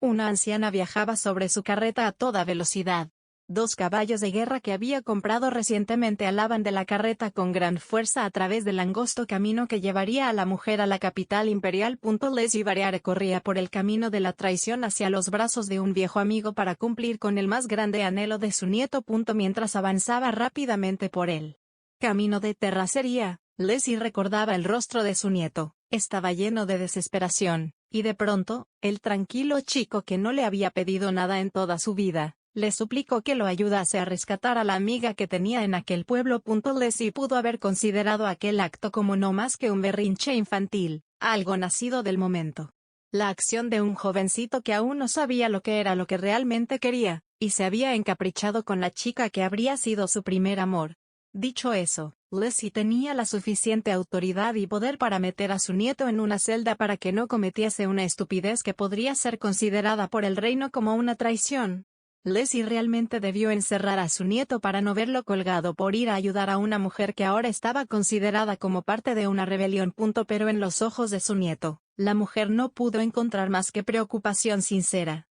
Una anciana viajaba sobre su carreta a toda velocidad. 2 caballos de guerra que había comprado recientemente alaban de la carreta con gran fuerza a través del angosto camino que llevaría a la mujer a la capital imperial. Leslie Variare corría por el camino de la traición hacia los brazos de un viejo amigo para cumplir con el más grande anhelo de su nieto. Mientras avanzaba rápidamente por el camino de terracería, Leslie recordaba el rostro de su nieto. Estaba lleno de desesperación, y de pronto, el tranquilo chico que no le había pedido nada en toda su vida, le suplicó que lo ayudase a rescatar a la amiga que tenía en aquel pueblo. Leslie pudo haber considerado aquel acto como no más que un berrinche infantil, algo nacido del momento. La acción de un jovencito que aún no sabía lo que era lo que realmente quería, y se había encaprichado con la chica que habría sido su primer amor. Dicho eso, Leslie tenía la suficiente autoridad y poder para meter a su nieto en una celda para que no cometiese una estupidez que podría ser considerada por el reino como una traición. Leslie realmente debió encerrar a su nieto para no verlo colgado por ir a ayudar a una mujer que ahora estaba considerada como parte de una rebelión. Pero en los ojos de su nieto, la mujer no pudo encontrar más que preocupación sincera.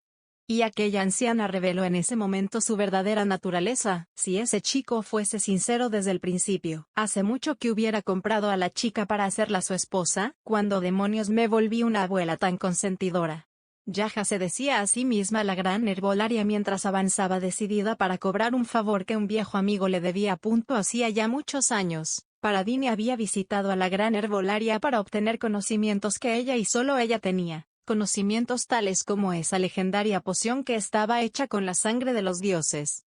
Y aquella anciana reveló en ese momento su verdadera naturaleza. Si ese chico fuese sincero desde el principio, hace mucho que hubiera comprado a la chica para hacerla su esposa. ¿Cuándo demonios me volví una abuela tan consentidora? Yaja se decía a sí misma la gran herbolaria mientras avanzaba decidida para cobrar un favor que un viejo amigo le debía. Hacía ya muchos años, Paradini había visitado a la gran herbolaria para obtener conocimientos que ella y solo ella tenía. Conocimientos tales como esa legendaria poción que estaba hecha con la sangre de los dioses.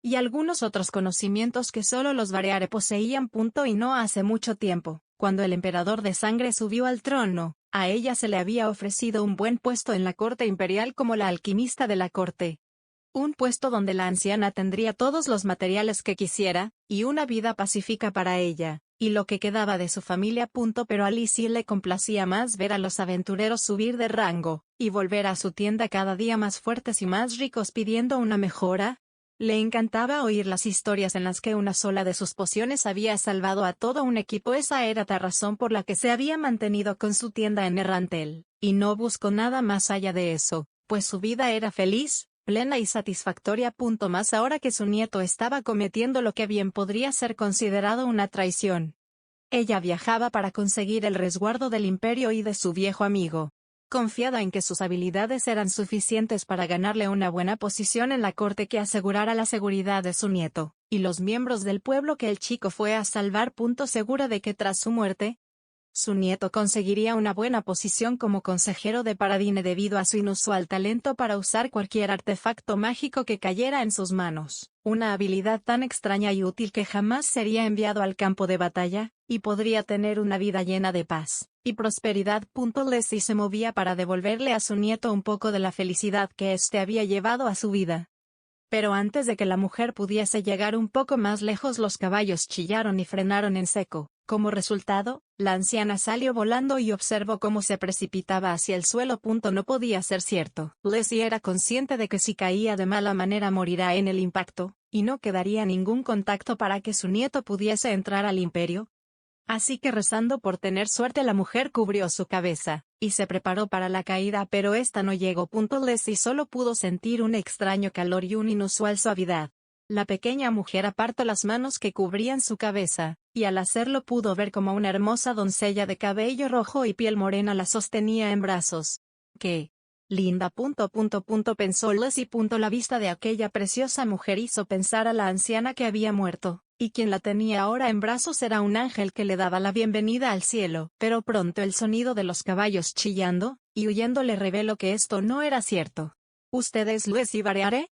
Y algunos otros conocimientos que solo los Variare poseían. Y no hace mucho tiempo, cuando el emperador de sangre subió al trono, a ella se le había ofrecido un buen puesto en la corte imperial como la alquimista de la corte. Un puesto donde la anciana tendría todos los materiales que quisiera, y una vida pacífica para ella, y lo que quedaba de su familia. Pero a Lizzie le complacía más ver a los aventureros subir de rango, y volver a su tienda cada día más fuertes y más ricos pidiendo una mejora. Le encantaba oír las historias en las que una sola de sus pociones había salvado a todo un equipo. Esa era la razón por la que se había mantenido con su tienda en Errantel, y no buscó nada más allá de eso, pues su vida era feliz, plena y satisfactoria. Más ahora que su nieto estaba cometiendo lo que bien podría ser considerado una traición. Ella viajaba para conseguir el resguardo del imperio y de su viejo amigo. Confiada en que sus habilidades eran suficientes para ganarle una buena posición en la corte que asegurara la seguridad de su nieto, y los miembros del pueblo que el chico fue a salvar. Segura de que tras su muerte, su nieto conseguiría una buena posición como consejero de Paradine debido a su inusual talento para usar cualquier artefacto mágico que cayera en sus manos, una habilidad tan extraña y útil que jamás sería enviado al campo de batalla, y podría tener una vida llena de paz y prosperidad. Leslie se movía para devolverle a su nieto un poco de la felicidad que éste había llevado a su vida. Pero antes de que la mujer pudiese llegar un poco más lejos, los caballos chillaron y frenaron en seco. Como resultado, la anciana salió volando y observó cómo se precipitaba hacia el suelo. No podía ser cierto. Leslie era consciente de que si caía de mala manera morirá en el impacto, y no quedaría ningún contacto para que su nieto pudiese entrar al imperio. Así que rezando por tener suerte, la mujer cubrió su cabeza, y se preparó para la caída, pero esta no llegó. Leslie solo pudo sentir un extraño calor y una inusual suavidad. La pequeña mujer apartó las manos que cubrían su cabeza, y al hacerlo pudo ver como una hermosa doncella de cabello rojo y piel morena la sostenía en brazos. ¡Qué linda! Pensó Leslie. La vista de aquella preciosa mujer hizo pensar a la anciana que había muerto, y quien la tenía ahora en brazos era un ángel que le daba la bienvenida al cielo. Pero pronto el sonido de los caballos chillando y huyendo le reveló que esto no era cierto. ¿Usted es Leslie Variare?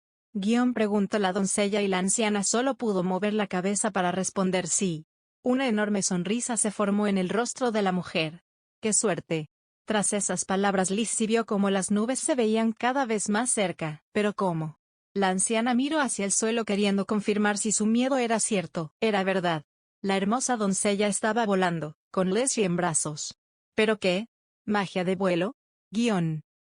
Preguntó la doncella, y la anciana solo pudo mover la cabeza para responder sí. Una enorme sonrisa se formó en el rostro de la mujer. ¡Qué suerte! Tras esas palabras, Lizzie vio cómo las nubes se veían cada vez más cerca. ¿Pero cómo? La anciana miró hacia el suelo queriendo confirmar si su miedo era cierto. Era verdad. La hermosa doncella estaba volando, con Leslie en brazos. ¿Pero qué? ¿Magia de vuelo?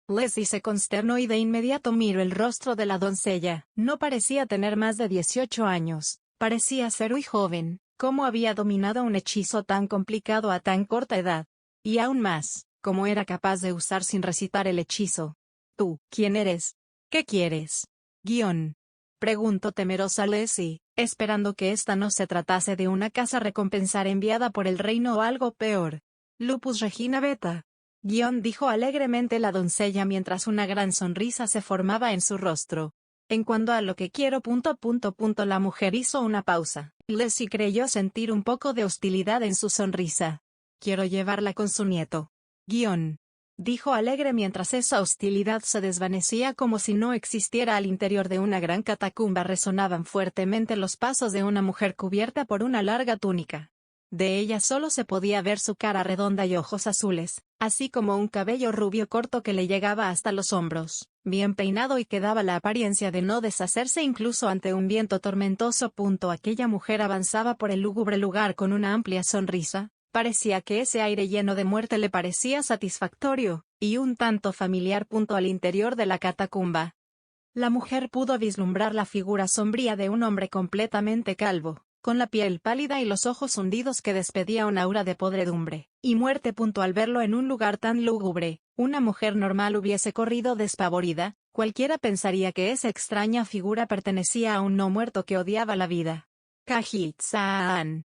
Leslie se consternó y de inmediato miró el rostro de la doncella. No parecía tener más de 18 años, parecía ser muy joven. ¿Cómo había dominado un hechizo tan complicado a tan corta edad? Y aún más, ¿cómo era capaz de usar sin recitar el hechizo? ¿Tú, quién eres? ¿Qué quieres? Preguntó temerosa Leslie, esperando que esta no se tratase de una casa recompensar enviada por el reino o algo peor. Lupus Regina Beta. Dijo alegremente la doncella mientras una gran sonrisa se formaba en su rostro. En cuanto a lo que quiero... La mujer hizo una pausa. Leslie creyó sentir un poco de hostilidad en su sonrisa. Quiero llevarla con su nieto. Dijo alegre mientras esa hostilidad se desvanecía como si no existiera. Al interior de una gran catacumba resonaban fuertemente los pasos de una mujer cubierta por una larga túnica. De ella solo se podía ver su cara redonda y ojos azules, así como un cabello rubio corto que le llegaba hasta los hombros, bien peinado y que daba la apariencia de no deshacerse incluso ante un viento tormentoso. Aquella mujer avanzaba por el lúgubre lugar con una amplia sonrisa. Parecía que ese aire lleno de muerte le parecía satisfactorio, y un tanto familiar. Al interior de la catacumba, la mujer pudo vislumbrar la figura sombría de un hombre completamente calvo, con la piel pálida y los ojos hundidos que despedía un aura de podredumbre y muerte. Al verlo en un lugar tan lúgubre, una mujer normal hubiese corrido despavorida. Cualquiera pensaría que esa extraña figura pertenecía a un no muerto que odiaba la vida. Kajitsan.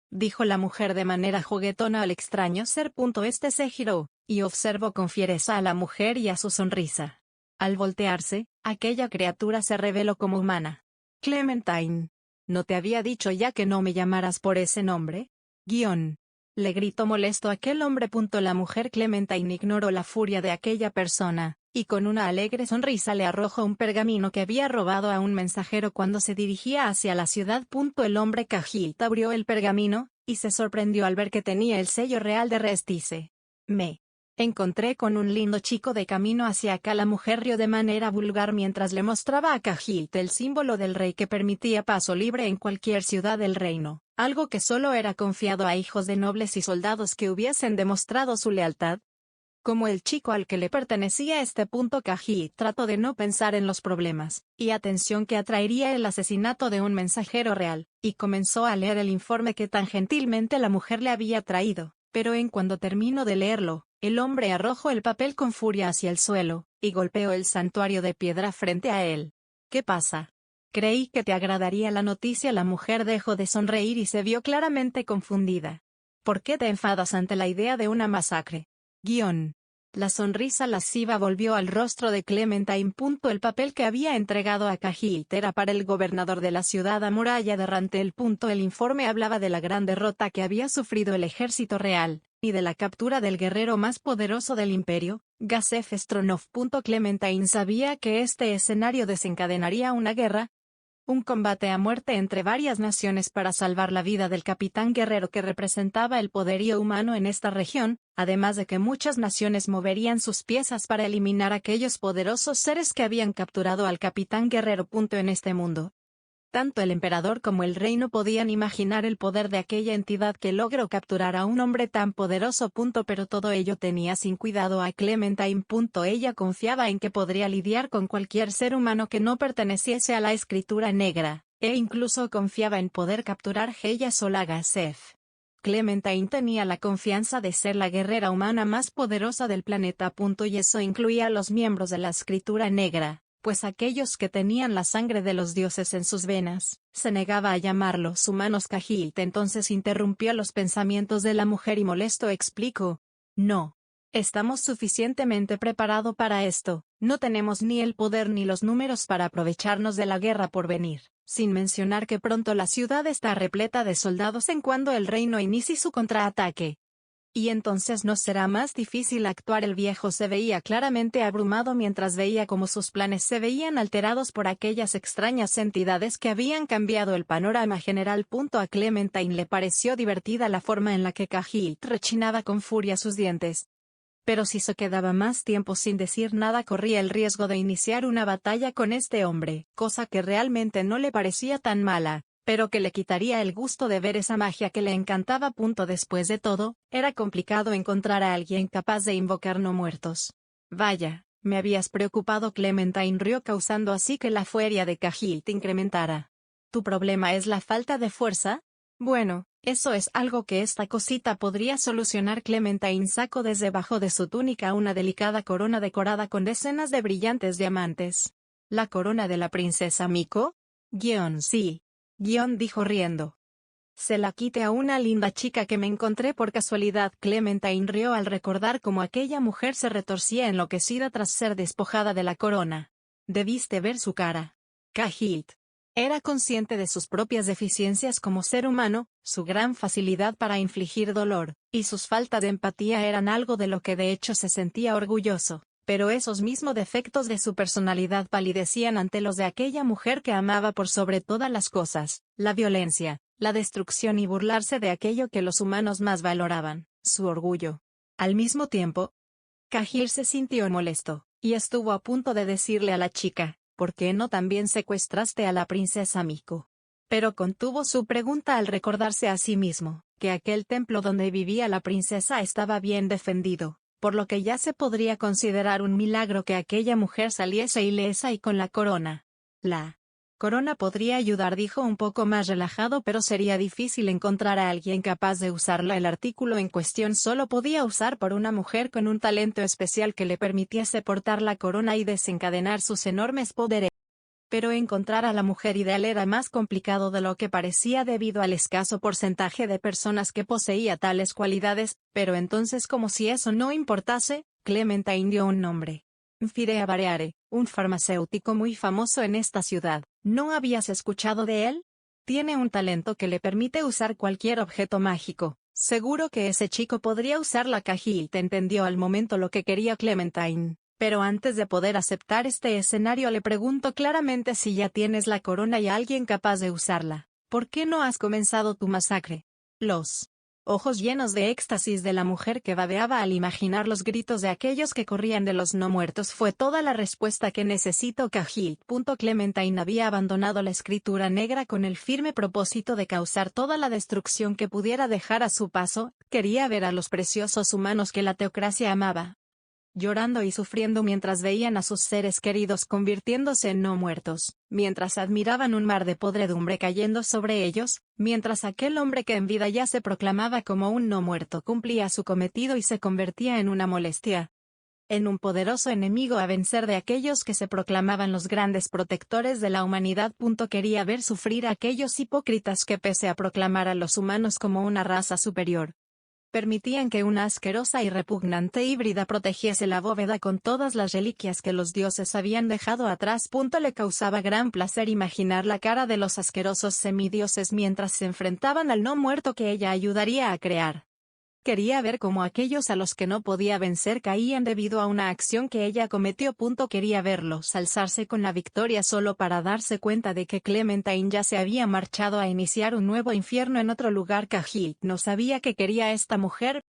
Dijo la mujer de manera juguetona al extraño ser. Este se giró, y observó con fiereza a la mujer y a su sonrisa. Al voltearse, aquella criatura se reveló como humana. Clementine. ¿No te había dicho ya que no me llamaras por ese nombre? Le gritó molesto aquel hombre. La mujer Clementine ignoró la furia de aquella persona, y con una alegre sonrisa le arrojó un pergamino que había robado a un mensajero cuando se dirigía hacia la ciudad. El hombre Kajit abrió el pergamino, y se sorprendió al ver que tenía el sello real de Restice. Me encontré con un lindo chico de camino hacia acá. La mujer rió de manera vulgar mientras le mostraba a Kajit el símbolo del rey que permitía paso libre en cualquier ciudad del reino, algo que solo era confiado a hijos de nobles y soldados que hubiesen demostrado su lealtad. Como el chico al que le pertenecía Kajit trató de no pensar en los problemas y atención que atraería el asesinato de un mensajero real, y comenzó a leer el informe que tan gentilmente la mujer le había traído, pero en cuando terminó de leerlo, el hombre arrojó el papel con furia hacia el suelo, y golpeó el santuario de piedra frente a él. ¿Qué pasa? Creí que te agradaría la noticia. La mujer dejó de sonreír y se vio claramente confundida. ¿Por qué te enfadas ante la idea de una masacre? La sonrisa lasciva volvió al rostro de Clementine. El papel que había entregado a Kajit era para el gobernador de la ciudad a muralla de Rantel. El informe hablaba de la gran derrota que había sufrido el ejército real, y de la captura del guerrero más poderoso del imperio, Gasef Stronov. Clementine sabía que este escenario desencadenaría una guerra, un combate a muerte entre varias naciones para salvar la vida del capitán guerrero que representaba el poderío humano en esta región, además de que muchas naciones moverían sus piezas para eliminar aquellos poderosos seres que habían capturado al capitán guerrero. En este mundo, tanto el emperador como el reino podían imaginar el poder de aquella entidad que logró capturar a un hombre tan poderoso. Pero todo ello tenía sin cuidado a Clementine. Ella confiaba en que podría lidiar con cualquier ser humano que no perteneciese a la escritura negra, e incluso confiaba en poder capturar Heya Solagasef. Clementine tenía la confianza de ser la guerrera humana más poderosa del planeta. Y eso incluía a los miembros de la escritura negra, pues aquellos que tenían la sangre de los dioses en sus venas. Se negaba a llamarlos humanos. Kajit entonces interrumpió los pensamientos de la mujer y molesto explicó: no estamos suficientemente preparados para esto, no tenemos ni el poder ni los números para aprovecharnos de la guerra por venir, sin mencionar que pronto la ciudad está repleta de soldados en cuando el reino inicie su contraataque. Y entonces nos será más difícil actuar. El viejo se veía claramente abrumado mientras veía cómo sus planes se veían alterados por aquellas extrañas entidades que habían cambiado el panorama general. A Clementine le pareció divertida la forma en la que Kajit rechinaba con furia sus dientes. Pero si se quedaba más tiempo sin decir nada corría el riesgo de iniciar una batalla con este hombre, cosa que realmente no le parecía tan mala, pero que le quitaría el gusto de ver esa magia que le encantaba. Después de todo, era complicado encontrar a alguien capaz de invocar no muertos. Vaya, me habías preocupado. Clementine rió, causando así que la furia de Kajit incrementara. ¿Tu problema es la falta de fuerza? Bueno, Eso es algo que esta cosita podría solucionar. Clementine sacó desde debajo de su túnica una delicada corona decorada con decenas de brillantes diamantes. ¿La corona de la princesa Miko? Sí. Dijo riendo. Se la quité a una linda chica que me encontré por casualidad. Clementine rió al recordar cómo aquella mujer se retorcía enloquecida tras ser despojada de la corona. Debiste ver su cara. Cahilt. Era consciente de sus propias deficiencias como ser humano, su gran facilidad para infligir dolor, y sus falta de empatía eran algo de lo que de hecho se sentía orgulloso, pero esos mismos defectos de su personalidad palidecían ante los de aquella mujer que amaba por sobre todas las cosas, la violencia, la destrucción y burlarse de aquello que los humanos más valoraban, su orgullo. Al mismo tiempo, Cahill se sintió molesto, y estuvo a punto de decirle a la chica, ¿por qué no también secuestraste a la princesa Miko? Pero contuvo su pregunta al recordarse a sí mismo, que aquel templo donde vivía la princesa estaba bien defendido, por lo que ya se podría considerar un milagro que aquella mujer saliese ilesa y con la corona. La corona podría ayudar, dijo un poco más relajado, pero sería difícil encontrar a alguien capaz de usarla. El artículo en cuestión solo podía usar por una mujer con un talento especial que le permitiese portar la corona y desencadenar sus enormes poderes. Pero encontrar a la mujer ideal era más complicado de lo que parecía debido al escaso porcentaje de personas que poseía tales cualidades, pero entonces, como si eso no importase, Clementine dio un nombre. Firea Bareare, un farmacéutico muy famoso en esta ciudad. ¿No habías escuchado de él? Tiene un talento que le permite usar cualquier objeto mágico. Seguro que ese chico podría usarla. Cahill te entendió al momento lo que quería Clementine. Pero antes de poder aceptar este escenario le pregunto claramente si ya tienes la corona y alguien capaz de usarla. ¿Por qué no has comenzado tu masacre? Los ojos llenos de éxtasis de la mujer que babeaba al imaginar los gritos de aquellos que corrían de los no muertos fue toda la respuesta que necesitó Cahill. Clementine había abandonado la escritura negra con el firme propósito de causar toda la destrucción que pudiera dejar a su paso. Quería ver a los preciosos humanos que la teocracia amaba llorando y sufriendo mientras veían a sus seres queridos convirtiéndose en no muertos, mientras admiraban un mar de podredumbre cayendo sobre ellos, mientras aquel hombre que en vida ya se proclamaba como un no muerto cumplía su cometido y se convertía en una molestia, en un poderoso enemigo a vencer de aquellos que se proclamaban los grandes protectores de la humanidad. Quería ver sufrir a aquellos hipócritas que, pese a proclamar a los humanos como una raza superior, permitían que una asquerosa y repugnante híbrida protegiese la bóveda con todas las reliquias que los dioses habían dejado atrás. Le causaba gran placer imaginar la cara de los asquerosos semidioses mientras se enfrentaban al no muerto que ella ayudaría a crear. Quería ver cómo aquellos a los que no podía vencer caían debido a una acción que ella cometió. Quería verlos alzarse con la victoria solo para darse cuenta de que Clementine ya se había marchado a iniciar un nuevo infierno en otro lugar. Cahill no sabía qué quería esta mujer.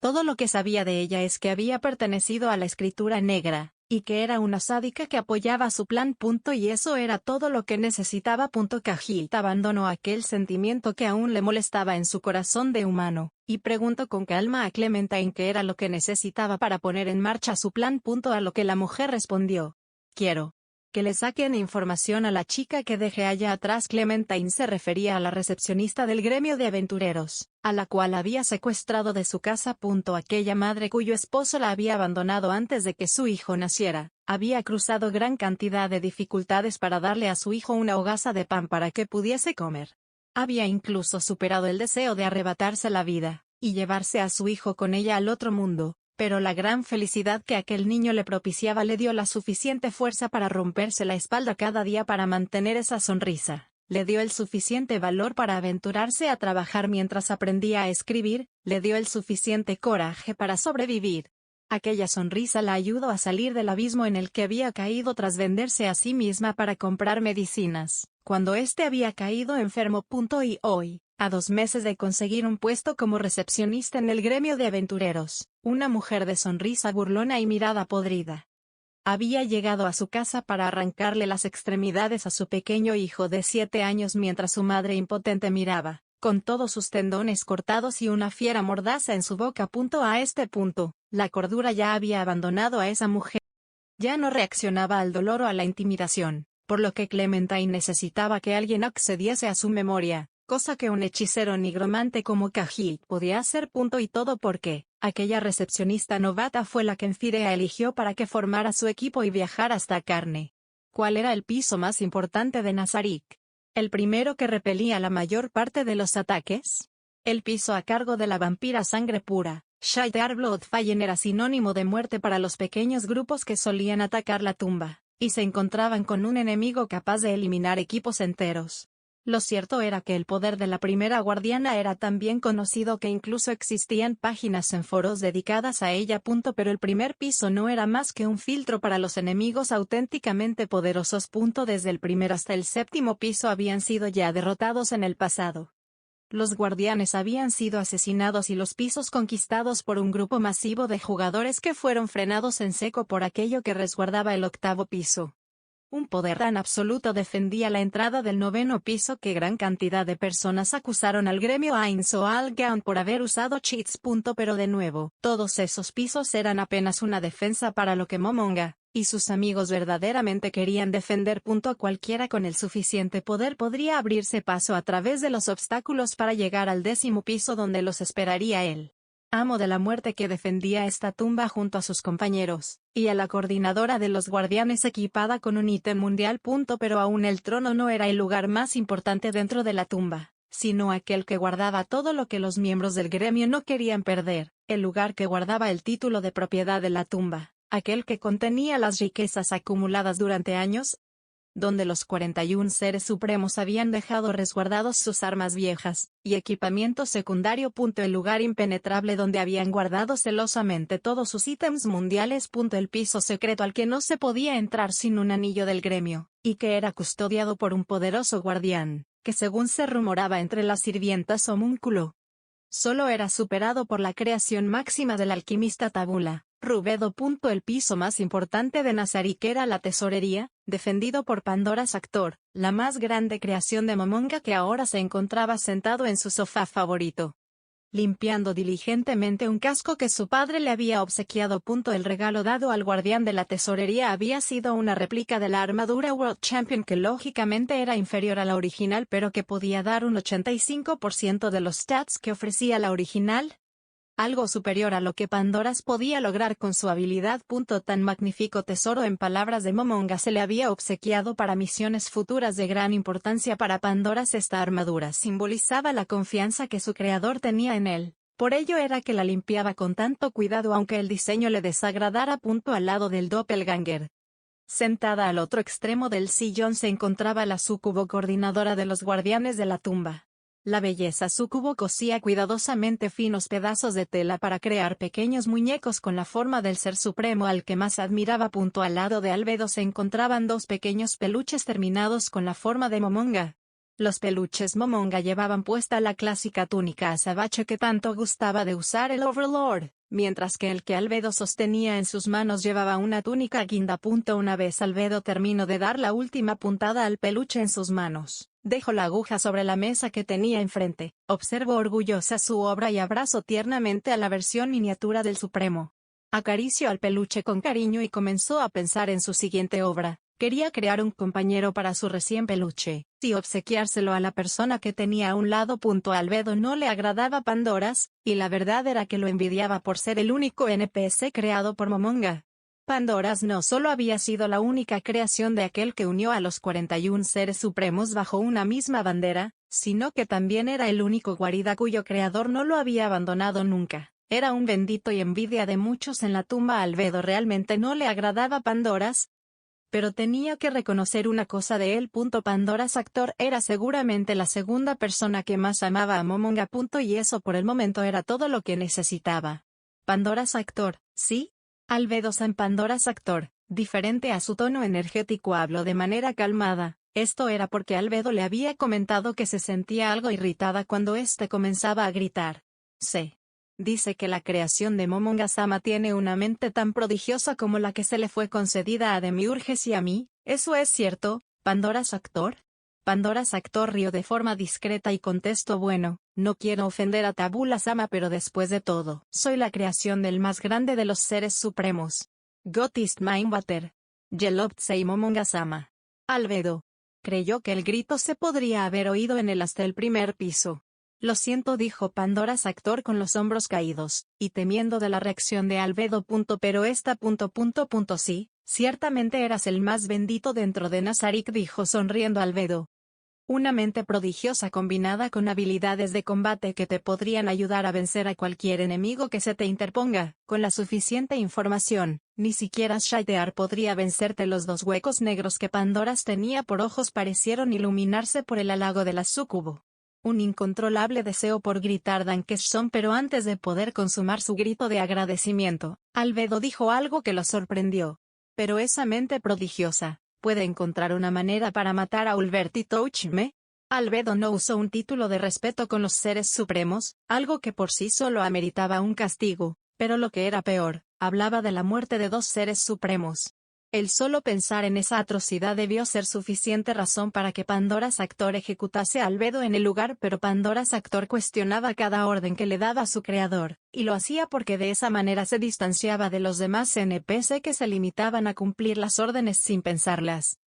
Todo lo que sabía de ella es que había pertenecido a la escritura negra, y que era una sádica que apoyaba su plan. Y eso era todo lo que necesitaba. Cahill abandonó aquel sentimiento que aún le molestaba en su corazón de humano, y preguntó con calma a Clementine qué era lo que necesitaba para poner en marcha su plan. A lo que la mujer respondió: quiero que le saquen información a la chica que dejé allá atrás. Clementine se refería a la recepcionista del gremio de aventureros, a la cual había secuestrado de su casa. Aquella madre cuyo esposo la había abandonado antes de que su hijo naciera, había cruzado gran cantidad de dificultades para darle a su hijo una hogaza de pan para que pudiese comer. Había incluso superado el deseo de arrebatarse la vida, y llevarse a su hijo con ella al otro mundo. Pero la gran felicidad que aquel niño le propiciaba le dio la suficiente fuerza para romperse la espalda cada día para mantener esa sonrisa. Le dio el suficiente valor para aventurarse a trabajar mientras aprendía a escribir, le dio el suficiente coraje para sobrevivir. Aquella sonrisa la ayudó a salir del abismo en el que había caído tras venderse a sí misma para comprar medicinas, cuando éste había caído enfermo. Y hoy, a 2 meses de conseguir un puesto como recepcionista en el gremio de aventureros, una mujer de sonrisa burlona y mirada podrida había llegado a su casa para arrancarle las extremidades a su pequeño hijo de 7 años mientras su madre impotente miraba, con todos sus tendones cortados y una fiera mordaza en su boca. A este punto, la cordura ya había abandonado a esa mujer. Ya no reaccionaba al dolor o a la intimidación, por lo que Clementine necesitaba que alguien accediese a su memoria, cosa que un hechicero nigromante como Kahil podía hacer. Y todo porque aquella recepcionista novata fue la que Enfirea eligió para que formara su equipo y viajara hasta Carne. ¿Cuál era el piso más importante de Nazarick? ¿El primero que repelía la mayor parte de los ataques? El piso a cargo de la vampira sangre pura, Shaitar Bloodfallen, era sinónimo de muerte para los pequeños grupos que solían atacar la tumba, y se encontraban con un enemigo capaz de eliminar equipos enteros. Lo cierto era que el poder de la primera guardiana era tan bien conocido que incluso existían páginas en foros dedicadas a ella. Pero el primer piso no era más que un filtro para los enemigos auténticamente poderosos. Desde el primer hasta el séptimo piso habían sido ya derrotados en el pasado. Los guardianes habían sido asesinados y los pisos conquistados por un grupo masivo de jugadores que fueron frenados en seco por aquello que resguardaba el octavo piso. Un poder tan absoluto defendía la entrada del noveno piso que gran cantidad de personas acusaron al gremio Ainz o al Gaun por haber usado cheats. Pero de nuevo, todos esos pisos eran apenas una defensa para lo que Momonga y sus amigos verdaderamente querían defender. Cualquiera con el suficiente poder podría abrirse paso a través de los obstáculos para llegar al décimo piso donde los esperaría él. Amo de la muerte, que defendía esta tumba junto a sus compañeros, y a la coordinadora de los guardianes equipada con un ítem mundial. Pero aún el trono no era el lugar más importante dentro de la tumba, sino aquel que guardaba todo lo que los miembros del gremio no querían perder, el lugar que guardaba el título de propiedad de la tumba, aquel que contenía las riquezas acumuladas durante años, donde los 41 seres supremos habían dejado resguardados sus armas viejas y equipamiento secundario. El lugar impenetrable donde habían guardado celosamente todos sus ítems mundiales. El piso secreto al que no se podía entrar sin un anillo del gremio, y que era custodiado por un poderoso guardián, que según se rumoraba entre las sirvientas homúnculo, solo era superado por la creación máxima del alquimista Tabula, Rubedo. El piso más importante de Nazarick era la tesorería, defendido por Pandora Sactor, la más grande creación de Momonga, que ahora se encontraba sentado en su sofá favorito, limpiando diligentemente un casco que su padre le había obsequiado. El regalo dado al guardián de la tesorería había sido una réplica de la armadura World Champion, que lógicamente era inferior a la original, pero que podía dar un 85% de los stats que ofrecía la original, algo superior a lo que Pandoras podía lograr con su habilidad. Tan magnífico tesoro, en palabras de Momonga, se le había obsequiado para misiones futuras de gran importancia para Pandoras. Esta armadura simbolizaba la confianza que su creador tenía en él, por ello era que la limpiaba con tanto cuidado aunque el diseño le desagradara. Al lado del doppelganger, sentada al otro extremo del sillón, se encontraba la súcubo coordinadora de los guardianes de la tumba. La belleza súcubo cosía cuidadosamente finos pedazos de tela para crear pequeños muñecos con la forma del ser supremo al que más admiraba. Al lado de Albedo se encontraban dos pequeños peluches terminados con la forma de Momonga. Los peluches Momonga llevaban puesta la clásica túnica azabache que tanto gustaba de usar el Overlord, mientras que el que Albedo sostenía en sus manos llevaba una túnica guinda. Una vez Albedo terminó de dar la última puntada al peluche en sus manos, dejó la aguja sobre la mesa que tenía enfrente, observó orgullosa su obra y abrazó tiernamente a la versión miniatura del Supremo. Acarició al peluche con cariño y comenzó a pensar en su siguiente obra. Quería crear un compañero para su recién peluche, y obsequiárselo a la persona que tenía a un lado. A Albedo no le agradaba Pandoras, y la verdad era que lo envidiaba por ser el único NPC creado por Momonga. Pandoras no solo había sido la única creación de aquel que unió a los 41 seres supremos bajo una misma bandera, sino que también era el único guarida cuyo creador no lo había abandonado nunca. Era un bendito y envidia de muchos en la tumba. A Albedo realmente no le agradaba Pandoras, pero tenía que reconocer una cosa de él. Pandora Sactor era seguramente la segunda persona que más amaba a Momonga. Y eso por el momento era todo lo que necesitaba. Pandora Sactor, ¿sí? Albedo San Pandora Sactor, diferente a su tono energético, habló de manera calmada. Esto era porque Albedo le había comentado que se sentía algo irritada cuando éste comenzaba a gritar. Se dice que la creación de Momonga-sama tiene una mente tan prodigiosa como la que se le fue concedida a Demiurges y a mí. ¿Eso es cierto, Pandora Sactor? Pandora Sactor rió de forma discreta y contestó: bueno, no quiero ofender a Tabula-sama, pero después de todo, soy la creación del más grande de los seres supremos. Gotist Mindwater. Yeloptsei Momonga-sama. Albedo. Creyó que el grito se podría haber oído en él hasta el primer piso. Lo siento, dijo Pandora's actor con los hombros caídos, y temiendo de la reacción de Albedo. Pero sí, ciertamente eras el más bendito dentro de Nazarick, dijo sonriendo Albedo. Una mente prodigiosa combinada con habilidades de combate que te podrían ayudar a vencer a cualquier enemigo que se te interponga. Con la suficiente información, ni siquiera Shaitear podría vencerte. Los dos huecos negros que Pandora's tenía por ojos parecieron iluminarse por el halago de la súcubo. Un incontrolable deseo por gritar Dankeshon, pero antes de poder consumar su grito de agradecimiento, Albedo dijo algo que lo sorprendió. Pero esa mente prodigiosa ¿puede encontrar una manera para matar a Ulverti Touchme? Albedo no usó un título de respeto con los seres supremos, algo que por sí solo ameritaba un castigo, pero lo que era peor, hablaba de la muerte de dos seres supremos. El solo pensar en esa atrocidad debió ser suficiente razón para que Pandora's actor ejecutase a Albedo en el lugar, pero Pandora's actor cuestionaba cada orden que le daba a su creador, y lo hacía porque de esa manera se distanciaba de los demás NPC que se limitaban a cumplir las órdenes sin pensarlas.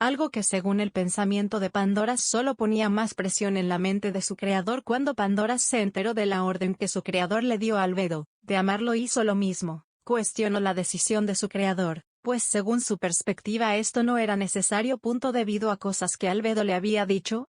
Algo que según el pensamiento de Pandora's solo ponía más presión en la mente de su creador. Cuando Pandora's se enteró de la orden que su creador le dio a Albedo, de amarlo, hizo lo mismo, cuestionó la decisión de su creador, pues según su perspectiva esto no era necesario. Debido a cosas que Albedo le había dicho.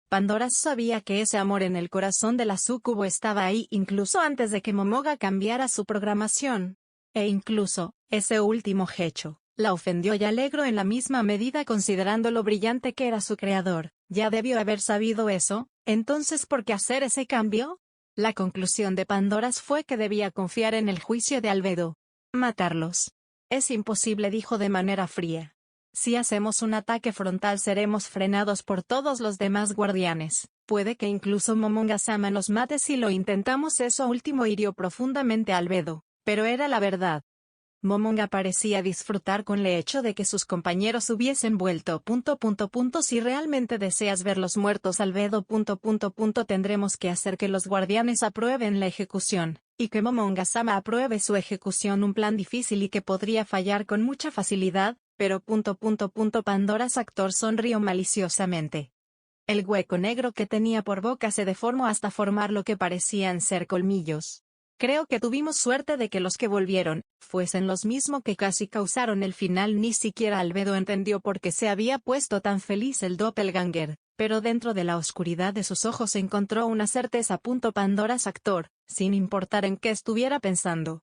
Pandora's sabía que ese amor en el corazón de la súcubo estaba ahí incluso antes de que Momoga cambiara su programación. E incluso, ese último hecho, la ofendió y alegró en la misma medida considerando lo brillante que era su creador. Ya debió haber sabido eso, entonces ¿por qué hacer ese cambio? La conclusión de Pandora's fue que debía confiar en el juicio de Albedo. Matarlos. Es imposible, dijo de manera fría. Si hacemos un ataque frontal seremos frenados por todos los demás guardianes. Puede que incluso Momonga-sama nos mate si lo intentamos. Eso último hirió profundamente a Albedo, pero era la verdad. Momonga parecía disfrutar con el hecho de que sus compañeros hubiesen vuelto. Si realmente deseas verlos muertos, Albedo. Tendremos que hacer que los guardianes aprueben la ejecución, y que Momonga-sama apruebe su ejecución. Un plan difícil y que podría fallar con mucha facilidad, pero. Pandora's actor sonrió maliciosamente. El hueco negro que tenía por boca se deformó hasta formar lo que parecían ser colmillos. Creo que tuvimos suerte de que los que volvieron fuesen los mismos que casi causaron el final. Ni siquiera Albedo entendió por qué se había puesto tan feliz el doppelganger, pero dentro de la oscuridad de sus ojos encontró una certeza. Pandora's actor, sin importar en qué estuviera pensando,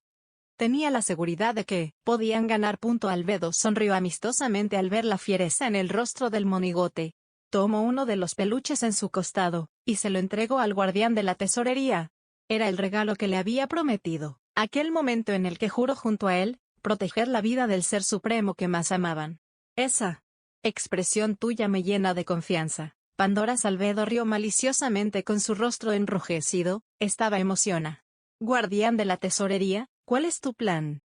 tenía la seguridad de que podían ganar. Albedo sonrió amistosamente al ver la fiereza en el rostro del monigote. Tomó uno de los peluches en su costado, y se lo entregó al guardián de la tesorería. Era el regalo que le había prometido, aquel momento en el que juró junto a él, proteger la vida del ser supremo que más amaban. Esa expresión tuya me llena de confianza. Pandora's Albedo rió maliciosamente con su rostro enrojecido, estaba emocionada. Guardián de la tesorería, ¿cuál es tu plan?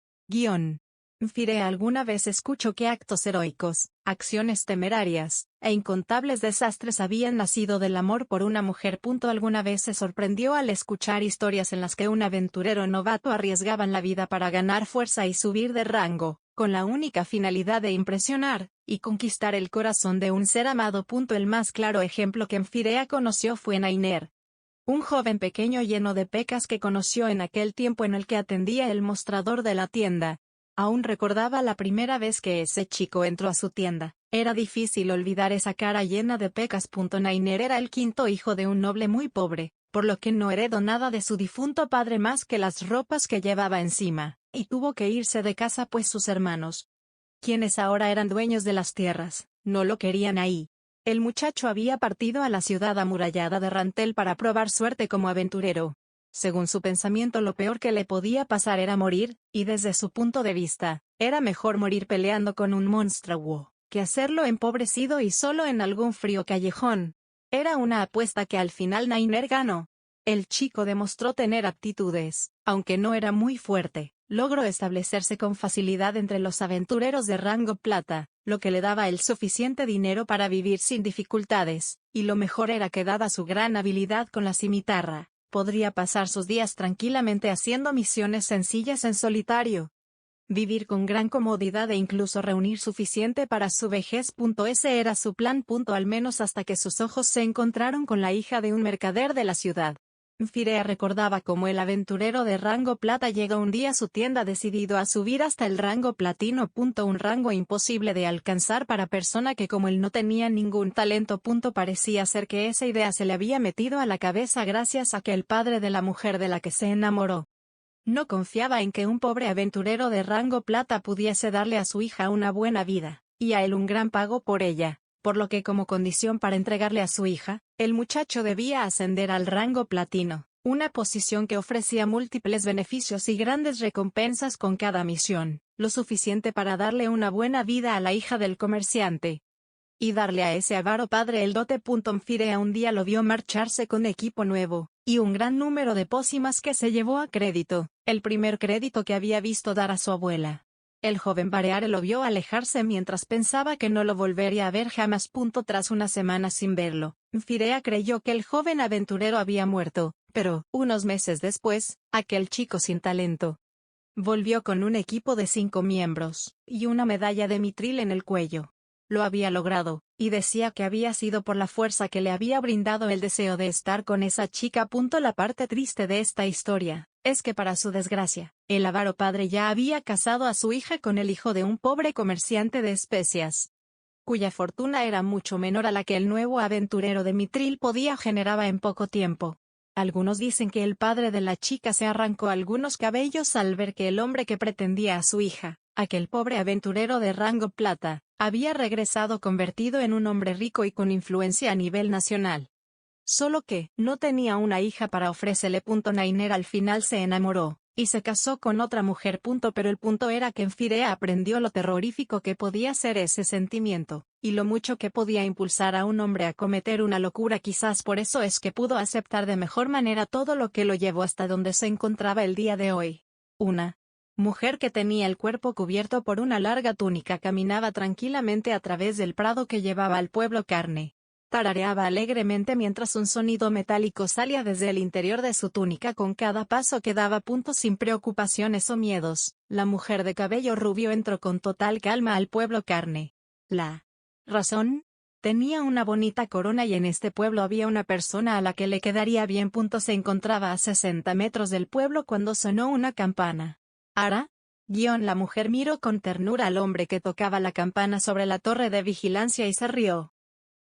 Fire alguna vez escucho que actos heroicos, acciones temerarias, e incontables desastres habían nacido del amor por una mujer. Alguna vez se sorprendió al escuchar historias en las que un aventurero novato arriesgaban la vida para ganar fuerza y subir de rango, con la única finalidad de impresionar y conquistar el corazón de un ser amado. El más claro ejemplo que Firea conoció fue Nainer, un joven pequeño lleno de pecas que conoció en aquel tiempo en el que atendía el mostrador de la tienda. Aún recordaba la primera vez que ese chico entró a su tienda. Era difícil olvidar esa cara llena de pecas. Nainer era el quinto hijo de un noble muy pobre, por lo que no heredó nada de su difunto padre más que las ropas que llevaba encima, y tuvo que irse de casa pues sus hermanos, quienes ahora eran dueños de las tierras, no lo querían ahí. El muchacho había partido a la ciudad amurallada de Rantel para probar suerte como aventurero. Según su pensamiento, lo peor que le podía pasar era morir, y desde su punto de vista, era mejor morir peleando con un monstruo, que hacerlo empobrecido y solo en algún frío callejón. Era una apuesta que al final Nainer ganó. El chico demostró tener aptitudes, aunque no era muy fuerte. Logró establecerse con facilidad entre los aventureros de rango plata, lo que le daba el suficiente dinero para vivir sin dificultades, y lo mejor era que dada su gran habilidad con la cimitarra, podría pasar sus días tranquilamente haciendo misiones sencillas en solitario. vivir con gran comodidad e incluso reunir suficiente para su vejez. Ese era su plan. Al menos hasta que sus ojos se encontraron con la hija de un mercader de la ciudad. Firea recordaba cómo el aventurero de rango plata llegó un día a su tienda decidido a subir hasta el rango platino. Un rango imposible de alcanzar para persona que como él no tenía ningún talento. Parecía ser que esa idea se le había metido a la cabeza gracias a que el padre de la mujer de la que se enamoró no confiaba en que un pobre aventurero de rango plata pudiese darle a su hija una buena vida, y a él un gran pago por ella, por lo que como condición para entregarle a su hija, el muchacho debía ascender al rango platino, una posición que ofrecía múltiples beneficios y grandes recompensas con cada misión, lo suficiente para darle una buena vida a la hija del comerciante y darle a ese avaro padre el dote. Firea un día lo vio marcharse con equipo nuevo, y un gran número de pócimas que se llevó a crédito, el primer crédito que había visto dar a su abuela. El joven Bareare lo vio alejarse mientras pensaba que no lo volvería a ver jamás. Tras una semana sin verlo, Firea creyó que el joven aventurero había muerto, pero, unos meses después, aquel chico sin talento volvió con un equipo de 5 miembros, y una medalla de mitril en el cuello. Lo había logrado, y decía que había sido por la fuerza que le había brindado el deseo de estar con esa chica. La parte triste de esta historia es que para su desgracia, el avaro padre ya había casado a su hija con el hijo de un pobre comerciante de especias, cuya fortuna era mucho menor a la que el nuevo aventurero de mitril podía generar en poco tiempo. Algunos dicen que el padre de la chica se arrancó algunos cabellos al ver que el hombre que pretendía a su hija, aquel pobre aventurero de rango plata, había regresado convertido en un hombre rico y con influencia a nivel nacional. Solo que, no tenía una hija para ofrecerle. Nainer al final se enamoró, y se casó con otra mujer. Pero el punto era que en Firea aprendió lo terrorífico que podía ser ese sentimiento, y lo mucho que podía impulsar a un hombre a cometer una locura. Quizás por eso es que pudo aceptar de mejor manera todo lo que lo llevó hasta donde se encontraba el día de hoy. Una mujer que tenía el cuerpo cubierto por una larga túnica caminaba tranquilamente a través del prado que llevaba al pueblo carne. Tarareaba alegremente mientras un sonido metálico salía desde el interior de su túnica con cada paso que daba. Sin preocupaciones o miedos, la mujer de cabello rubio entró con total calma al pueblo carne. La razón: tenía una bonita corona y en este pueblo había una persona a la que le quedaría bien. Se encontraba a 60 metros del pueblo cuando sonó una campana. Ara, la mujer miró con ternura al hombre que tocaba la campana sobre la torre de vigilancia y se rió.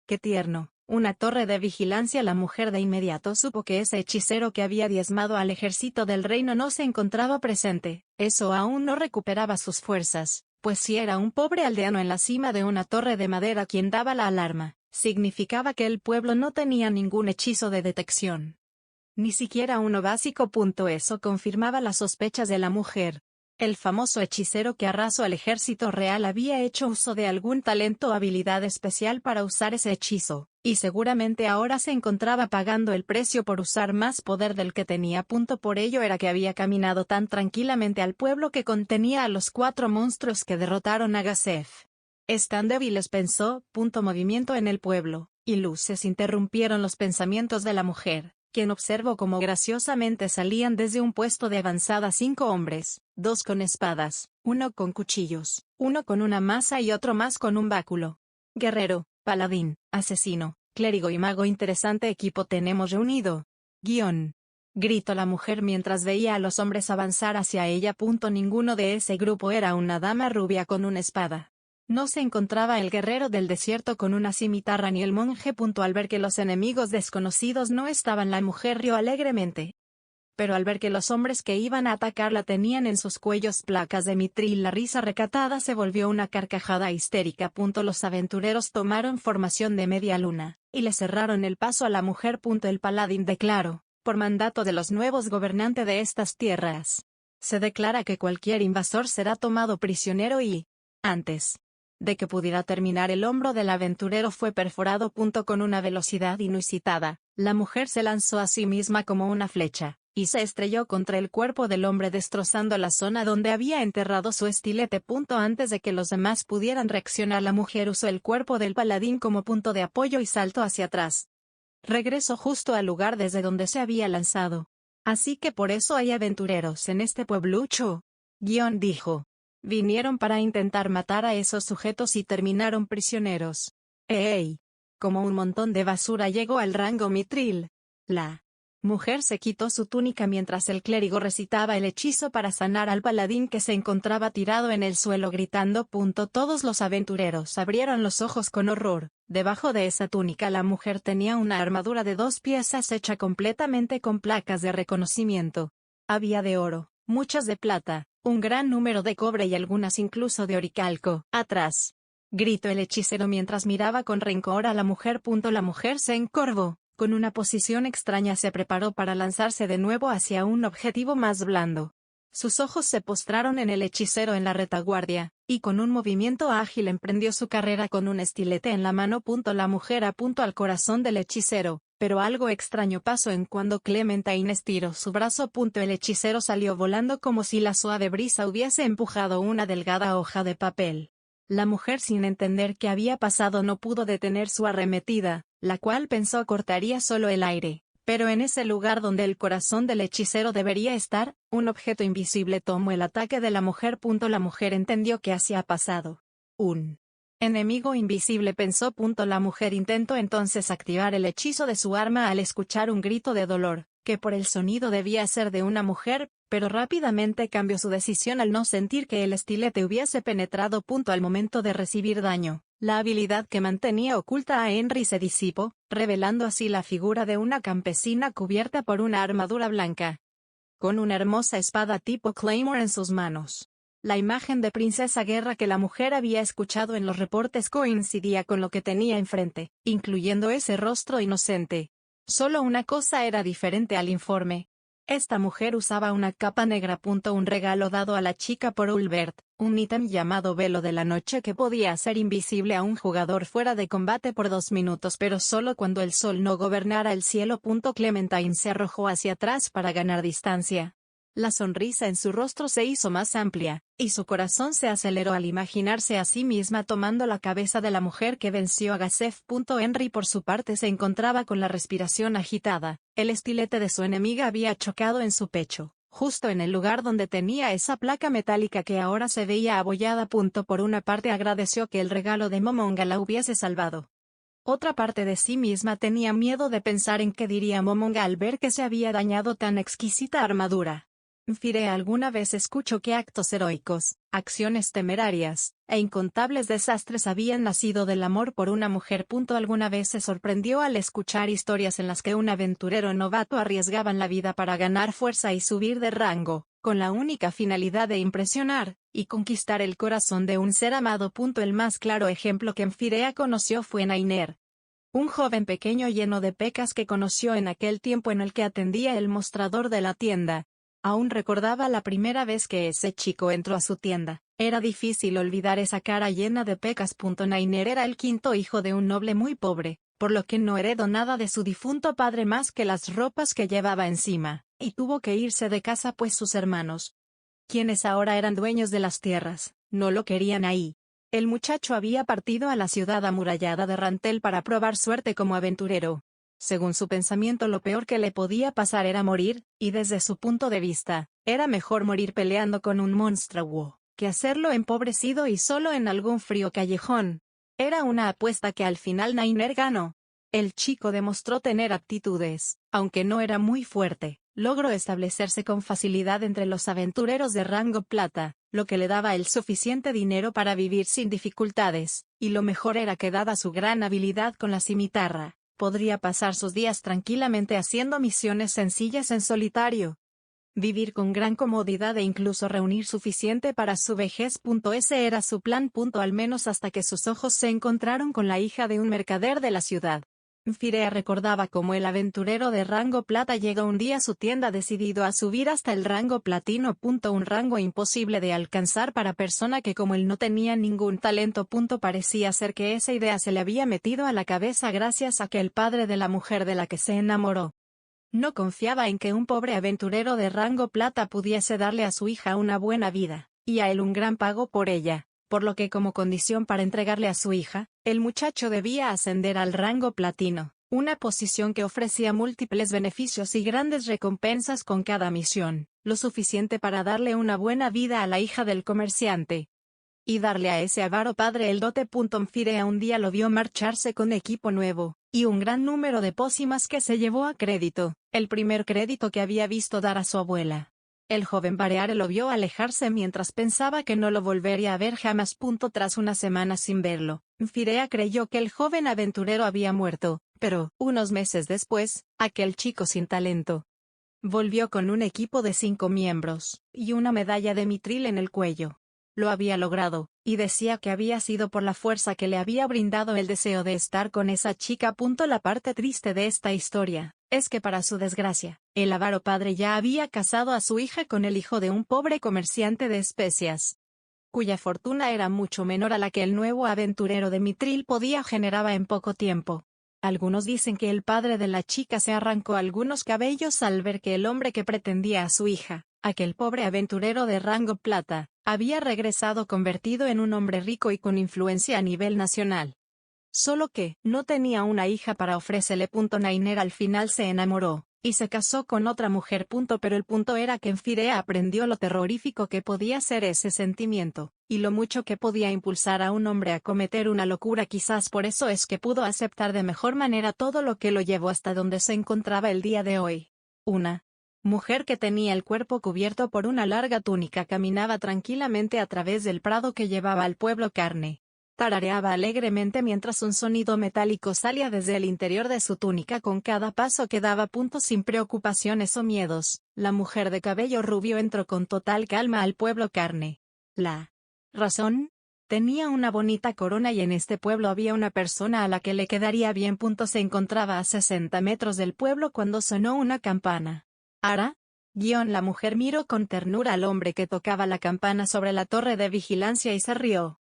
¡Qué tierno! Una torre de vigilancia. La mujer de inmediato supo que ese hechicero que había diezmado al ejército del reino no se encontraba presente. Eso aún no recuperaba sus fuerzas, pues si era un pobre aldeano en la cima de una torre de madera quien daba la alarma, significaba que el pueblo no tenía ningún hechizo de detección. Ni siquiera uno básico. Eso confirmaba las sospechas de la mujer. El famoso hechicero que arrasó al ejército real había hecho uso de algún talento o habilidad especial para usar ese hechizo, y seguramente ahora se encontraba pagando el precio por usar más poder del que tenía. Por ello era que había caminado tan tranquilamente al pueblo que contenía a los 4 monstruos que derrotaron a Gasef. Están débiles, pensó. Movimiento en el pueblo, y luces interrumpieron los pensamientos de la mujer, quien observó cómo graciosamente salían desde un puesto de avanzada 5 hombres, 2 con espadas, 1 con cuchillos, 1 con una maza y otro más con un báculo. Guerrero, paladín, asesino, clérigo y mago. Interesante equipo tenemos reunido. Gritó la mujer mientras veía a los hombres avanzar hacia ella. Ninguno de ese grupo era una dama rubia con una espada. No se encontraba el guerrero del desierto con una cimitarra ni el monje. Al ver que los enemigos desconocidos no estaban, la mujer rió alegremente. Pero al ver que los hombres que iban a atacarla tenían en sus cuellos placas de mitril, la risa recatada se volvió una carcajada histérica. Los aventureros tomaron formación de media luna, y le cerraron el paso a la mujer. El paladín declaró, por mandato de los nuevos gobernantes de estas tierras, se declara que cualquier invasor será tomado prisionero y, antes de que pudiera terminar, el hombro del aventurero fue perforado. Con una velocidad inusitada, la mujer se lanzó a sí misma como una flecha, y se estrelló contra el cuerpo del hombre destrozando la zona donde había enterrado su estilete. Antes de que los demás pudieran reaccionar, la mujer usó el cuerpo del paladín como punto de apoyo y saltó hacia atrás. Regresó justo al lugar desde donde se había lanzado. Así que por eso hay aventureros en este pueblucho, dijo. Vinieron para intentar matar a esos sujetos y terminaron prisioneros. ¡Ey! Como un montón de basura llegó al rango Mithril. La mujer se quitó su túnica mientras el clérigo recitaba el hechizo para sanar al paladín que se encontraba tirado en el suelo gritando. Todos los aventureros abrieron los ojos con horror. Debajo de esa túnica la mujer tenía una armadura de 2 piezas hecha completamente con placas de reconocimiento. Había de oro, muchas de plata, un gran número de cobre y algunas incluso de oricalco. Atrás, gritó el hechicero mientras miraba con rencor a la mujer. La mujer se encorvó. Con una posición extraña se preparó para lanzarse de nuevo hacia un objetivo más blando. Sus ojos se postraron en el hechicero en la retaguardia, y con un movimiento ágil emprendió su carrera con un estilete en la mano. La mujer apuntó al corazón del hechicero, pero algo extraño pasó en cuando Clementine estiró su brazo. El hechicero salió volando como si la suave brisa hubiese empujado una delgada hoja de papel. La mujer, sin entender qué había pasado, no pudo detener su arremetida, la cual pensó cortaría solo el aire, pero en ese lugar donde el corazón del hechicero debería estar, un objeto invisible tomó el ataque de la mujer. La mujer entendió qué hacía pasado. Un enemigo invisible, pensó. La mujer intentó entonces activar el hechizo de su arma al escuchar un grito de dolor, que por el sonido debía ser de una mujer, pero rápidamente cambió su decisión al no sentir que el estilete hubiese penetrado. Al momento de recibir daño, la habilidad que mantenía oculta a Henry se disipó, revelando así la figura de una campesina cubierta por una armadura blanca, con una hermosa espada tipo Claymore en sus manos. La imagen de princesa guerra que la mujer había escuchado en los reportes coincidía con lo que tenía enfrente, incluyendo ese rostro inocente. Solo una cosa era diferente al informe. Esta mujer usaba una capa negra. Un regalo dado a la chica por Ulbert, un ítem llamado velo de la noche que podía hacer invisible a un jugador fuera de combate por 2 minutos, pero solo cuando el sol no gobernara el cielo. Clementine se arrojó hacia atrás para ganar distancia. La sonrisa en su rostro se hizo más amplia, y su corazón se aceleró al imaginarse a sí misma tomando la cabeza de la mujer que venció a Gazef. Henry por su parte se encontraba con la respiración agitada. El estilete de su enemiga había chocado en su pecho, justo en el lugar donde tenía esa placa metálica que ahora se veía abollada. Por una parte agradeció que el regalo de Momonga la hubiese salvado. Otra parte de sí misma tenía miedo de pensar en qué diría Momonga al ver que se había dañado tan exquisita armadura. Fire alguna vez escuchó que actos heroicos, acciones temerarias, e incontables desastres habían nacido del amor por una mujer. Alguna vez se sorprendió al escuchar historias en las que un aventurero novato arriesgaban la vida para ganar fuerza y subir de rango, con la única finalidad de impresionar y conquistar el corazón de un ser amado. El más claro ejemplo que Firea conoció fue Nainer, un joven pequeño lleno de pecas que conoció en aquel tiempo en el que atendía el mostrador de la tienda. Aún recordaba la primera vez que ese chico entró a su tienda. Era difícil olvidar esa cara llena de pecas. Nainer era el 5º hijo de un noble muy pobre, por lo que no heredó nada de su difunto padre más que las ropas que llevaba encima, y tuvo que irse de casa pues sus hermanos, quienes ahora eran dueños de las tierras, no lo querían ahí. El muchacho había partido a la ciudad amurallada de Rantel para probar suerte como aventurero. Según su pensamiento, lo peor que le podía pasar era morir, y desde su punto de vista, era mejor morir peleando con un monstruo, que hacerlo empobrecido y solo en algún frío callejón. Era una apuesta que al final Nainer ganó. El chico demostró tener aptitudes, aunque no era muy fuerte. Logró establecerse con facilidad entre los aventureros de rango plata, lo que le daba el suficiente dinero para vivir sin dificultades, y lo mejor era que dada su gran habilidad con la cimitarra, podría pasar sus días tranquilamente haciendo misiones sencillas en solitario. Vivir con gran comodidad e incluso reunir suficiente para su vejez. Ese era su plan. Al menos hasta que sus ojos se encontraron con la hija de un mercader de la ciudad. Firea recordaba cómo el aventurero de rango plata llegó un día a su tienda decidido a subir hasta el rango platino. Un rango imposible de alcanzar para persona que como él no tenía ningún talento. Parecía ser que esa idea se le había metido a la cabeza gracias a que el padre de la mujer de la que se enamoró no confiaba en que un pobre aventurero de rango plata pudiese darle a su hija una buena vida, y a él un gran pago por ella. Por lo que como condición para entregarle a su hija, el muchacho debía ascender al rango platino. Una posición que ofrecía múltiples beneficios y grandes recompensas con cada misión, lo suficiente para darle una buena vida a la hija del comerciante. Y darle a ese avaro padre el dote. Firea un día lo vio marcharse con equipo nuevo, y un gran número de pócimas que se llevó a crédito, el primer crédito que había visto dar a su abuela. El joven Bareare lo vio alejarse mientras pensaba que no lo volvería a ver jamás. Tras una semana sin verlo, Firea creyó que el joven aventurero había muerto, pero, unos meses después, aquel chico sin talento volvió con un equipo de 5 miembros, y una medalla de mitril en el cuello. Lo había logrado, y decía que había sido por la fuerza que le había brindado el deseo de estar con esa chica. La parte triste de esta historia es que para su desgracia, el avaro padre ya había casado a su hija con el hijo de un pobre comerciante de especias, cuya fortuna era mucho menor a la que el nuevo aventurero de mitril podía generar en poco tiempo. Algunos dicen que el padre de la chica se arrancó algunos cabellos al ver que el hombre que pretendía a su hija, aquel pobre aventurero de rango plata, había regresado convertido en un hombre rico y con influencia a nivel nacional. Solo que, no tenía una hija para ofrecerle. Nainer al final se enamoró, y se casó con otra mujer. Pero el punto era que Firea aprendió lo terrorífico que podía ser ese sentimiento, y lo mucho que podía impulsar a un hombre a cometer una locura. Quizás por eso es que pudo aceptar de mejor manera todo lo que lo llevó hasta donde se encontraba el día de hoy. Una mujer que tenía el cuerpo cubierto por una larga túnica caminaba tranquilamente a través del prado que llevaba al pueblo carne. Tarareaba alegremente mientras un sonido metálico salía desde el interior de su túnica con cada paso que daba. Sin preocupaciones o miedos, la mujer de cabello rubio entró con total calma al pueblo carne. La razón: tenía una bonita corona y en este pueblo había una persona a la que le quedaría bien. Se encontraba a 60 metros del pueblo cuando sonó una campana. ¿Ara? La mujer miró con ternura al hombre que tocaba la campana sobre la torre de vigilancia y se rió.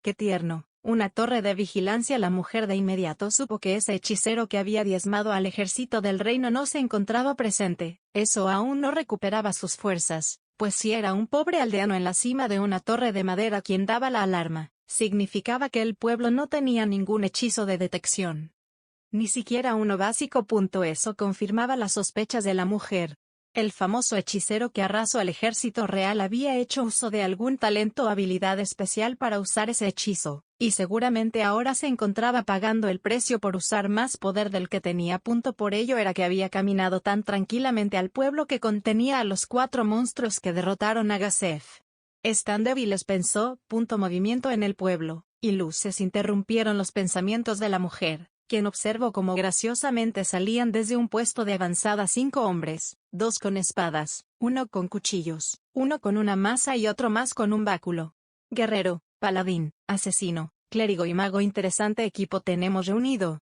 ¡Qué tierno! Una torre de vigilancia. La mujer de inmediato supo que ese hechicero que había diezmado al ejército del reino no se encontraba presente. Eso aún no recuperaba sus fuerzas, pues si era un pobre aldeano en la cima de una torre de madera quien daba la alarma, significaba que el pueblo no tenía ningún hechizo de detección. Ni siquiera uno básico. Eso confirmaba las sospechas de la mujer. El famoso hechicero que arrasó al ejército real había hecho uso de algún talento o habilidad especial para usar ese hechizo, y seguramente ahora se encontraba pagando el precio por usar más poder del que tenía. Por ello era que había caminado tan tranquilamente al pueblo que contenía a los 4 monstruos que derrotaron a Gasef. Están débiles, pensó. Movimiento en el pueblo, y luces interrumpieron los pensamientos de la mujer, quien observó cómo graciosamente salían desde un puesto de avanzada 5 hombres, 2 con espadas, 1 con cuchillos, 1 con una maza y otro más con un báculo. Guerrero, paladín, asesino, clérigo y mago. Interesante equipo tenemos reunido.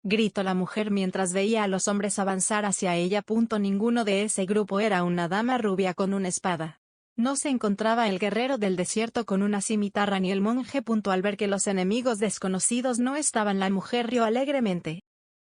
Gritó la mujer mientras veía a los hombres avanzar hacia ella. Ninguno de ese grupo era una dama rubia con una espada. No se encontraba el guerrero del desierto con una cimitarra ni el monje. Al ver que los enemigos desconocidos no estaban, la mujer rió alegremente.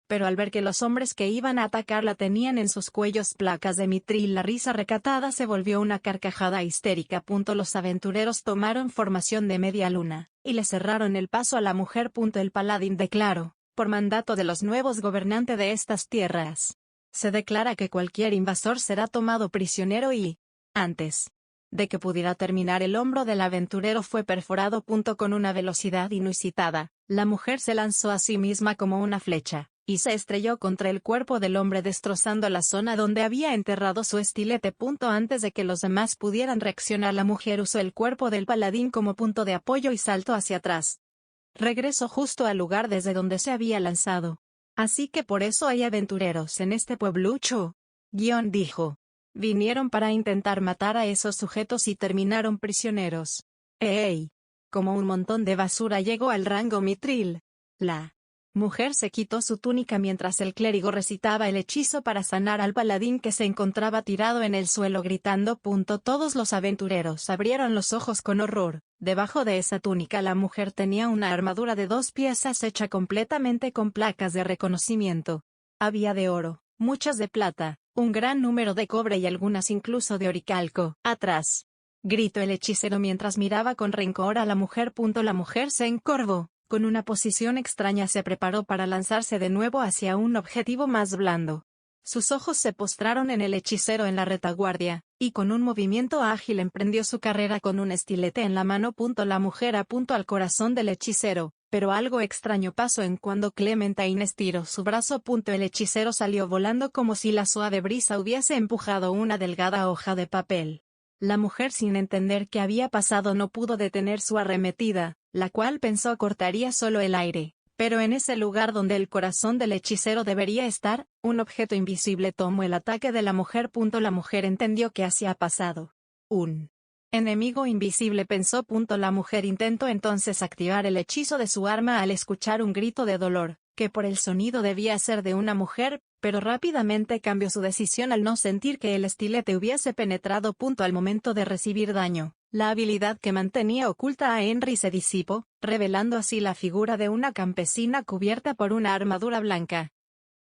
Pero al ver que los hombres que iban a atacarla tenían en sus cuellos placas de mitril, la risa recatada se volvió una carcajada histérica. Los aventureros tomaron formación de media luna, y le cerraron el paso a la mujer. El paladín declaró, por mandato de los nuevos gobernantes de estas tierras, se declara que cualquier invasor será tomado prisionero y, antes de que pudiera terminar, el hombro del aventurero fue perforado. Con una velocidad inusitada, la mujer se lanzó a sí misma como una flecha, y se estrelló contra el cuerpo del hombre destrozando la zona donde había enterrado su estilete. Antes de que los demás pudieran reaccionar, la mujer usó el cuerpo del paladín como punto de apoyo y saltó hacia atrás. Regresó justo al lugar desde donde se había lanzado. Así que por eso hay aventureros en este pueblucho. Dijo. Vinieron para intentar matar a esos sujetos y terminaron prisioneros. ¡Ey! Como un montón de basura llegó al rango mitril. La mujer se quitó su túnica mientras el clérigo recitaba el hechizo para sanar al paladín que se encontraba tirado en el suelo gritando. Todos los aventureros abrieron los ojos con horror. Debajo de esa túnica la mujer tenía una armadura de 2 piezas hecha completamente con placas de reconocimiento. Había de oro, muchas de plata, un gran número de cobre y algunas incluso de oricalco. ¡Atrás! Gritó el hechicero mientras miraba con rencor a la mujer. La mujer se encorvó, Con una posición extraña se preparó para lanzarse de nuevo hacia un objetivo más blando. Sus ojos se postraron en el hechicero en la retaguardia, y con un movimiento ágil emprendió su carrera con un estilete en la mano. La mujer apuntó al corazón del hechicero, pero algo extraño pasó en cuando Clementine estiró su brazo. El hechicero salió volando como si la suave brisa hubiese empujado una delgada hoja de papel. La mujer, sin entender qué había pasado, no pudo detener su arremetida, la cual pensó cortaría solo el aire. Pero en ese lugar donde el corazón del hechicero debería estar, un objeto invisible tomó el ataque de la mujer. La mujer entendió qué había pasado. Un enemigo invisible, pensó. La mujer intentó entonces activar el hechizo de su arma al escuchar un grito de dolor, que por el sonido debía ser de una mujer, pero rápidamente cambió su decisión al no sentir que el estilete hubiese penetrado. Al momento de recibir daño, la habilidad que mantenía oculta a Henry se disipó, revelando así la figura de una campesina cubierta por una armadura blanca,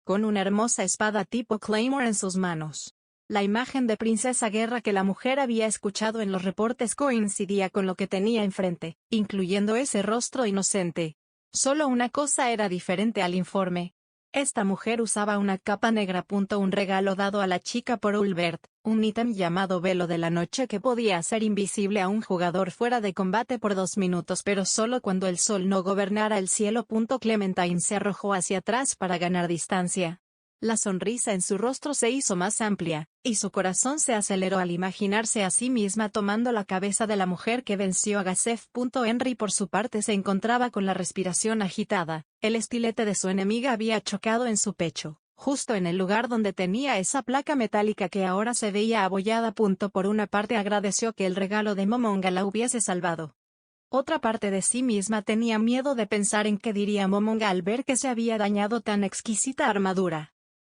con una hermosa espada tipo Claymore en sus manos. La imagen de Princesa Guerra que la mujer había escuchado en los reportes coincidía con lo que tenía enfrente, incluyendo ese rostro inocente. Solo una cosa era diferente al informe. Esta mujer usaba una capa negra. Un regalo dado a la chica por Ulbert, un ítem llamado Velo de la Noche que podía hacer invisible a un jugador fuera de combate por 2 minutos, pero solo cuando el sol no gobernara el cielo. Clementine se arrojó hacia atrás para ganar distancia. La sonrisa en su rostro se hizo más amplia, y su corazón se aceleró al imaginarse a sí misma tomando la cabeza de la mujer que venció a Gazef. Henry por su parte se encontraba con la respiración agitada. El estilete de su enemiga había chocado en su pecho, justo en el lugar donde tenía esa placa metálica que ahora se veía abollada. Por una parte agradeció que el regalo de Momonga la hubiese salvado. Otra parte de sí misma tenía miedo de pensar en qué diría Momonga al ver que se había dañado tan exquisita armadura.